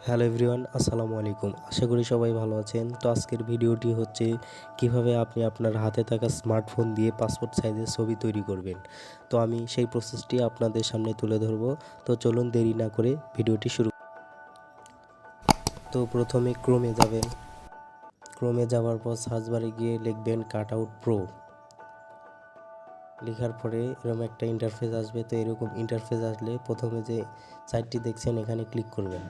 Hello everyone, আসসালামু আলাইকুম। আশা করি সবাই ভালো আছেন। তো আজকের ভিডিওটি হচ্ছে কিভাবে আপনি আপনার হাতে থাকা স্মার্টফোন দিয়ে পাসপোর্ট সাইজের ছবি তৈরি করবেন। তো আমি সেই প্রসেসটি আপনাদের সামনে তুলে ধরব। তো চলুন দেরি না করে ভিডিওটি শুরু। তো প্রথমে ক্রোমে যাবেন। ক্রোমে যাওয়ার পর সার্চ বারে গিয়ে লিখবেন কাটআউট প্রো। লেখার পরে এরকম একটা ইন্টারফেস আসবে। তো এরকম ইন্টারফেস আসলে প্রথমে যে সাইটটি দেখছেন এখানে ক্লিক করবেন।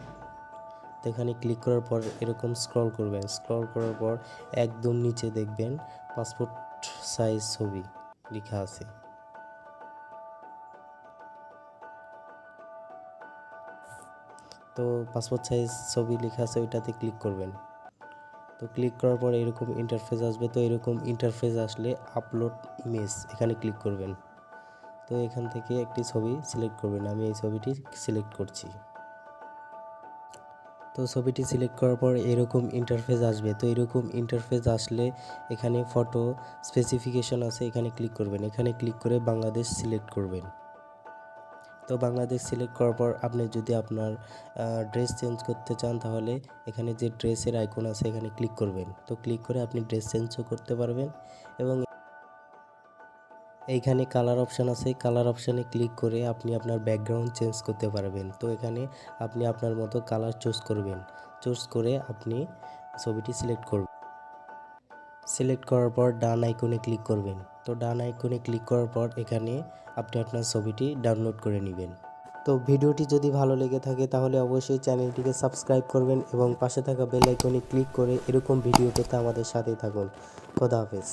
তো এখানে ক্লিক করার পর এরকম স্ক্রল করবেন। স্ক্রল করার পর একদম নিচে দেখবেন পাসপোর্ট সাইজ ছবি লেখা আছে। তো পাসপোর্ট সাইজ ছবি লেখা আছে ওইটাতে ক্লিক করবেন। তো ক্লিক করার পর এরকম ইন্টারফেস আসবে। তো এরকম ইন্টারফেস আসলে আপলোড ইমেজ এখানে ক্লিক করবেন। তো এখান থেকে একটি ছবি সিলেক্ট করবেন। আমি এই ছবিটি সিলেক্ট করছি। তো ছবিটি সিলেক্ট করার পর এরকম ইন্টারফেস আসবে। তো এরকম ইন্টারফেস আসলে এখানে ফটো স্পেসিফিকেশন আছে, এখানে ক্লিক করবেন। এখানে ক্লিক করে বাংলাদেশ সিলেক্ট করবেন। তো বাংলাদেশ সিলেক্ট করার পর আপনি যদি আপনার ড্রেস চেঞ্জ করতে চান তাহলে এখানে যে ড্রেসের আইকন আছে এখানে ক্লিক করবেন। তো ক্লিক করে আপনি ড্রেস চেঞ্জও করতে পারবেন এবং এইখানে কালার অপশান আছে, কালার অপশানে ক্লিক করে আপনি আপনার ব্যাকগ্রাউন্ড চেঞ্জ করতে পারবেন। তো এখানে আপনি আপনার মতো কালার চুজ করবেন। চুজ করে আপনি ছবিটি সিলেক্ট করবেন। সিলেক্ট করার পর ডান আইকনে ক্লিক করবেন। তো ডান আইকনে ক্লিক করার পর এখানে আপনি আপনার ছবিটি ডাউনলোড করে নেবেন। তো ভিডিওটি যদি ভালো লেগে থাকে তাহলে অবশ্যই চ্যানেলটিকে সাবস্ক্রাইব করবেন এবং পাশে থাকা বেল আইকনে ক্লিক করে এরকম ভিডিও পেতে আমাদের সাথেই থাকুন। খোদা হাফেজ।